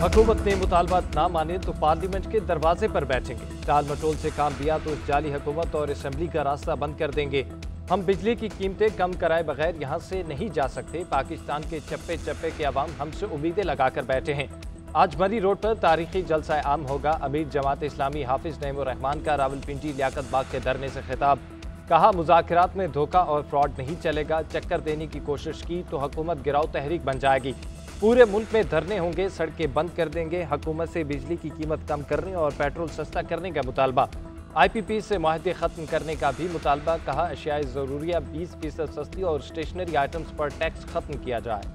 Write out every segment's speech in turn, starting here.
हुकूमत ने मुतालबात ना माने तो पार्लियामेंट के दरवाजे पर बैठेंगे। टाल मटोल से काम दिया तो इस जाली हुकूमत और असम्बली का रास्ता बंद कर देंगे। हम बिजली की कीमतें कम कराए बगैर यहाँ से नहीं जा सकते। पाकिस्तान के चप्पे चप्पे के अवाम हमसे उम्मीदें लगाकर बैठे हैं। आज मरी रोड पर तारीखी जलसा आम होगा। अमीर जमात इस्लामी हाफिज नईमुर रहमान का रावलपिंडी लियाकत बाग के धरने से खिताब। कहा, मुज़ाकरात में धोखा और फ्रॉड नहीं चलेगा। चक्कर देने की कोशिश की तो हुकूमत गिराओ तहरीक बन जाएगी। पूरे मुल्क में धरने होंगे, सड़कें बंद कर देंगे। हुकूमत से बिजली की कीमत कम करने और पेट्रोल सस्ता करने का मुतालबा। IPP से मुआहदे खत्म करने का भी मुतालबा। कहा, अशियाए ज़रूरिया 20% सस्ती और स्टेशनरी आइटम्स पर टैक्स खत्म किया जाए।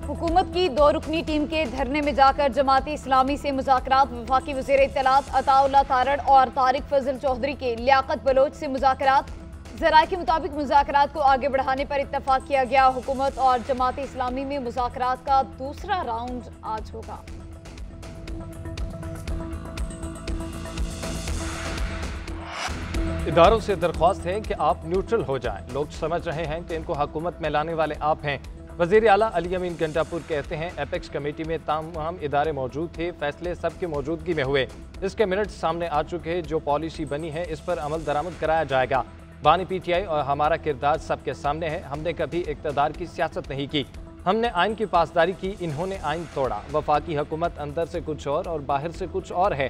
हुकूमत की 2 रुकनी टीम के धरने में जाकर जमाती इस्लामी से मुज़ाकरात। वफाकी वज़ीर इत्तलात अताउल्लाह तारड़ और तारिक फजल चौधरी के लियाकत बलोच से मुज़ाकरात। ज़राए के मुताबिक मुज़ाकरात को आगे बढ़ाने पर इत्तफाक किया गया। हुकूमत और जमाती इस्लामी में मुज़ाकरात का दूसरा राउंड आज होगा। इदारों से दरख्वास्त है कि आप न्यूट्रल हो जाएं। लोग समझ रहे हैं कि इनको हुकूमत में लाने वाले आप हैं। वज़ीर आला अली अमीन गंडापुर कहते हैं, एपेक्स कमेटी में तमाम इदारे मौजूद थे, फैसले सबकी मौजूदगी में हुए। इसके मिनट्स सामने आ चुके हैं। जो पॉलिसी बनी है इस पर अमल दरामद कराया जाएगा। बानी PTI और हमारा किरदार सबके सामने है। हमने कभी इक़्तिदार की सियासत नहीं की। हमने आइन की पासदारी की, इन्होंने आइन तोड़ा। वफाकी हुकूमत अंदर से कुछ और बाहर से कुछ और है।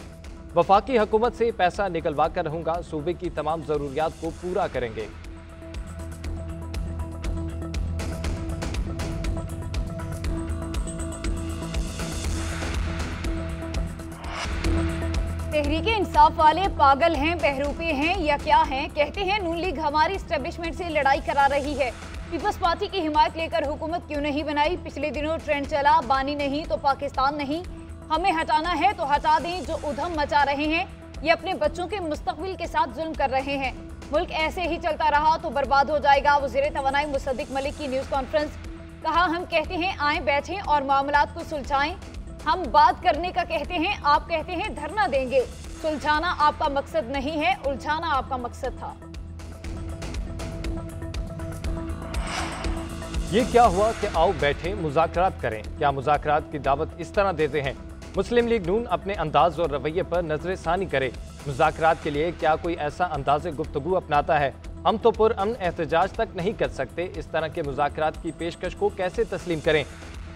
वफाकी हुकूमत से पैसा निकलवा कर रहूँगा। सूबे की तमाम ज़रूरियात को पूरा करेंगे। तहरीके इंसाफ वाले पागल हैं, बहरूपे हैं या क्या हैं? कहते हैं नून लीग हमारी एस्टेब्लिशमेंट से लड़ाई करा रही है। पीपल्स पार्टी की हिमायत लेकर हुकूमत क्यों नहीं बनाई? पिछले दिनों ट्रेंड चला, बानी नहीं तो पाकिस्तान नहीं। हमें हटाना है तो हटा दें। जो उधम मचा रहे हैं ये अपने बच्चों के मुस्तकबिल के साथ जुल्म कर रहे हैं। मुल्क ऐसे ही चलता रहा तो बर्बाद हो जाएगा। वज़ीर तवानाई मुसद्दिक मलिक की न्यूज़ कॉन्फ्रेंस। कहा, हम कहते हैं आएँ बैठें और मामलात को सुलझाएं। हम बात करने का कहते हैं, आप कहते हैं धरना देंगे। सुलझाना आपका मकसद नहीं है, उलझाना आपका मकसद था। ये क्या हुआ कि आओ बैठे मुज़ाकरात करें? क्या मुज़ाकरात की दावत इस तरह देते हैं? मुस्लिम लीग नून अपने अंदाज और रवैये पर नजरसानी करे। मुज़ाकरात के लिए क्या कोई ऐसा अंदाज़ गुफ्तगू अपनाता है? हम तो पुरअमन एहतजाज तक नहीं कर सकते। इस तरह के मुज़ाकरात की पेशकश को कैसे तस्लीम करें?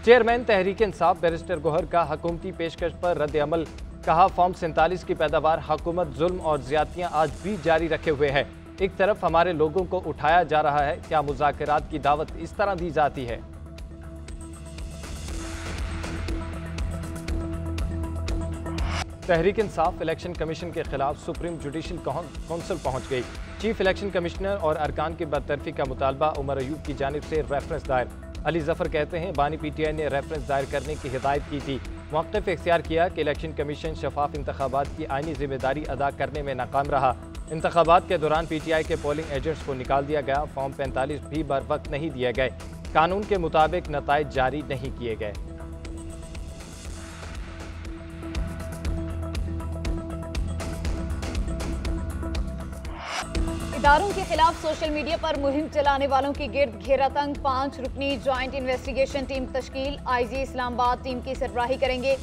चेयरमैन तहरीक इंसाफ बैरिस्टर गोहर का हुकूमती पेशकश पर रद्द अमल। कहा, फॉर्म 47 की पैदावार हुकूमत जुल्म और ज्यादतियाँ आज भी जारी रखे हुए है। एक तरफ हमारे लोगों को उठाया जा रहा है। क्या मुज़ाकरात की दावत इस तरह दी जाती है? तहरीक इंसाफ इलेक्शन कमीशन के खिलाफ सुप्रीम जुडिशल काउंसिल पहुंच गई। चीफ इलेक्शन कमिश्नर और अरकान की बरतरफी का मुतालबा। उमर अयूब की जानिब से रेफरेंस दायर। अली जफर कहते हैं, बानी PTI ने रेफरेंस दायर करने की हिदायत की थी। मौक़िफ़ इख्तियार किया कि इलेक्शन कमीशन शफाफ इंतखाबात की आइनी जिम्मेदारी अदा करने में नाकाम रहा। इंतखाबात के दौरान PTI के पोलिंग एजेंट्स को निकाल दिया गया। फॉर्म 45 भी बर वक्त नहीं दिए गए। कानून के मुताबिक नताइज जारी नहीं किए गए। इदारों के खिलाफ सोशल मीडिया पर मुहिम चलाने वालों की गिरद घेरा तंग। 5 रुकनी ज्वाइंट इन्वेस्टिगेशन टीम तश्कील। IG इस्लामाबाद टीम की सरबराही करेंगे।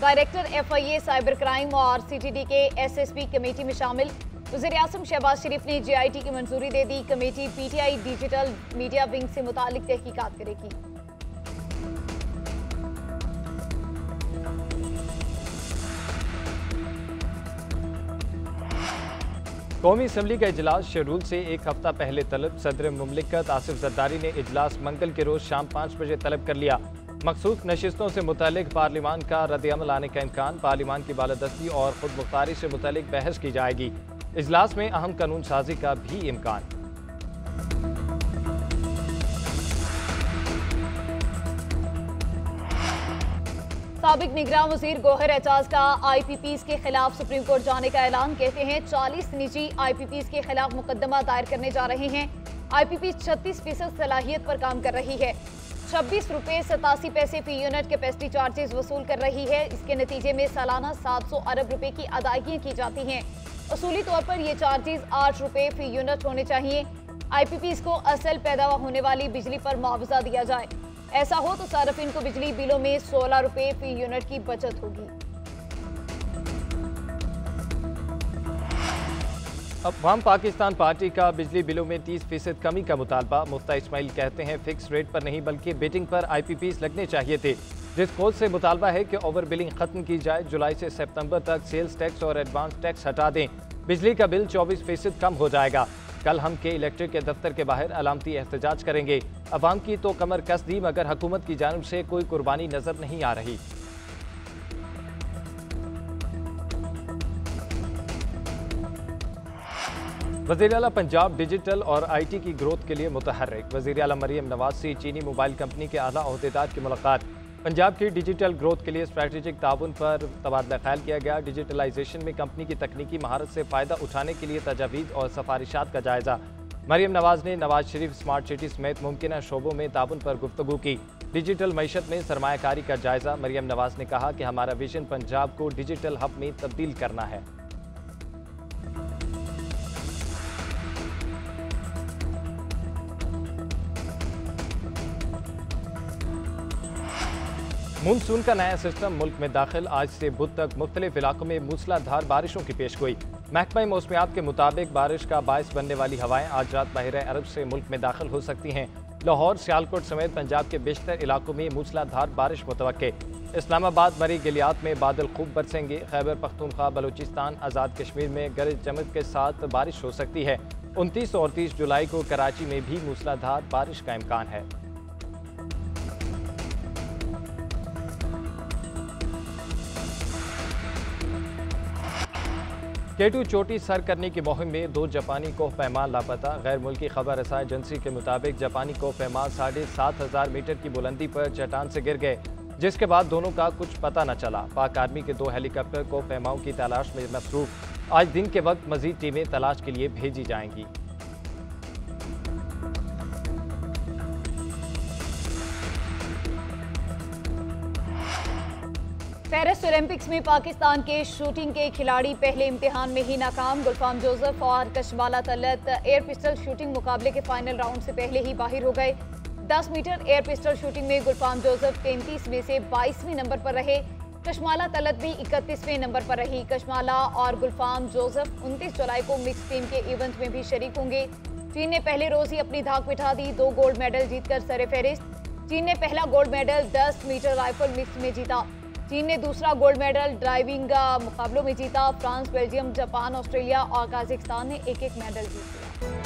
डायरेक्टर FIA साइबर क्राइम और CTD के SSP कमेटी में शामिल। वज़ीर आज़म शहबाज शरीफ ने JIT की मंजूरी दे दी। Committee PTI digital media wing से मुतालिक तहकीकात करेगी। कौमी असम्बली का इजलास शेड्यूल से एक हफ्ता पहले तलब। सदर मुमलिकत आसिफ जरदारी ने इजलास मंगल के रोज शाम 5 बजे तलब कर लिया। मखसूस नशिस्तों से मुतालिक पार्लिमान का रद्द-ए-अमल आने का इम्कान। पार्लिमान की बालादस्ती और खुद मुख्तारी से मुतालिक बहस की जाएगी। इजलास में अहम कानून साजी का भी इम्कान। साबिक निगरान वजीर गोहर एजाज का IPPs के खिलाफ सुप्रीम कोर्ट जाने का ऐलान। कहते हैं 40 निजी IPPs के खिलाफ मुकदमा दायर करने जा रहे हैं। IPP 36% सलाहियत पर काम कर रही है। ₹26.87 फी यूनिट कैपेसिटी चार्जेस वसूल कर रही है। इसके नतीजे में सालाना 700 अरब रुपए की अदायगियां की जाती हैं। असूली तौर पर ये चार्जेस ₹8 फी यूनिट होने चाहिए। IPPs को असल पैदा होने वाली बिजली पर मुआवजा दिया जाए। ऐसा हो तो सार्फिन को बिजली बिलों में ₹16 फी यूनिट की बचत होगी। अवाम पाकिस्तान पार्टी का बिजली बिलों में 30% कमी का मुतालबा। मुफ्ता इस्माइल कहते हैं फिक्स रेट पर नहीं बल्कि बिडिंग पर IPPs लगने चाहिए थे। जिस कोच से मुतालबा है कि ओवर बिलिंग खत्म की जाए। जुलाई से सितंबर तक सेल्स टैक्स और एडवांस टैक्स हटा दें। बिजली का बिल 24% कम हो जाएगा। कल हम के इलेक्ट्रिक के दफ्तर के बाहर अलामती एहतजाज करेंगे। अवाम की तो कमर कस दी मगर हुकूमत की जानिब से कोई कुर्बानी नजर नहीं आ रही। वज़ीर आला पंजाब डिजिटल और IT की ग्रोथ के लिए मुतहर्रिक। वज़ीर आला मरियम नवाज से चीनी मोबाइल कंपनी के आला ओहदेदार की मुलाकात। पंजाब की डिजिटल ग्रोथ के लिए स्ट्रैटेजिक ताउन पर तबादला ख्याल किया गया। डिजिटलाइजेशन में कंपनी की तकनीकी महारत से फ़ायदा उठाने के लिए तजावीज़ और सिफारिशात का जायज़ा। मरियम नवाज ने नवाज शरीफ स्मार्ट सिटी समेत मुमकिन शोबों में ताउन पर गुफ्तगू की। डिजिटल मईशत में सरमायाकारी का जायज़ा। मरियम नवाज ने कहा कि हमारा विजन पंजाब को डिजिटल हब में तब्दील करना है। मानसून का नया सिस्टम मुल्क में दाखिल। आज से बुध तक मुख्तलिफ इलाकों में मूसलाधार बारिशों की पेशगोई। महकमा मौसमियात के मुताबिक बारिश का बायस बनने वाली हवाएं आज रात बहरे अरब से मुल्क में दाखिल हो सकती हैं। लाहौर, सियालकोट समेत पंजाब के बेशतर इलाकों में मूसलाधार बारिश मुतवक्के। इस्लामाबाद, मरी गिलियात में बादल खूब बरसेंगे। खैबर पख्तूनख्वा, बलूचिस्तान, आज़ाद कश्मीर में गरज चमक के साथ बारिश हो सकती है। 29 और 30 जुलाई को कराची में भी मूसलाधार बारिश का इम्कान है। K2 चोटी सर करने की मुहिम में 2 जापानी कोह पैमान लापता। गैर मुल्की खबर रसाई एजेंसी के मुताबिक जापानी कोह पैमान 7,500 मीटर की बुलंदी पर चट्टान से गिर गए, जिसके बाद दोनों का कुछ पता न चला। पाक आर्मी के 2 हेलीकॉप्टर कोह पैमाओं की तलाश में मसरूफ। आज दिन के वक्त मजीद टीमें तलाश के लिए भेजी जाएंगी। पेरिस ओलंपिक्स में पाकिस्तान के शूटिंग के खिलाड़ी पहले इम्तिहान में ही नाकाम। गुलफाम जोसेफ और Kashmala Talat air pistol shooting मुकाबले के फाइनल राउंड से पहले ही बाहर हो गए। 10 मीटर एयर पिस्टल शूटिंग में गुलफाम जोसेफ 33 में से 22वें नंबर पर रहे। कशमाला तलत भी 31वें नंबर पर रही। कशमाला और गुलफाम जोसेफ 29 जुलाई को मिक्स टीम के इवेंट में भी शरीक होंगे। चीन ने पहले रोज ही अपनी धाक बिठा दी। 2 गोल्ड मेडल जीतकर सरफहरिस्त। चीन ने पहला gold medal 10 meter rifle mix में जीता। चीन ने दूसरा गोल्ड मेडल ड्राइविंग मुकाबलों में जीता। फ्रांस, बेल्जियम, जापान, ऑस्ट्रेलिया और कजाकिस्तान ने एक-एक मेडल जीत लिया।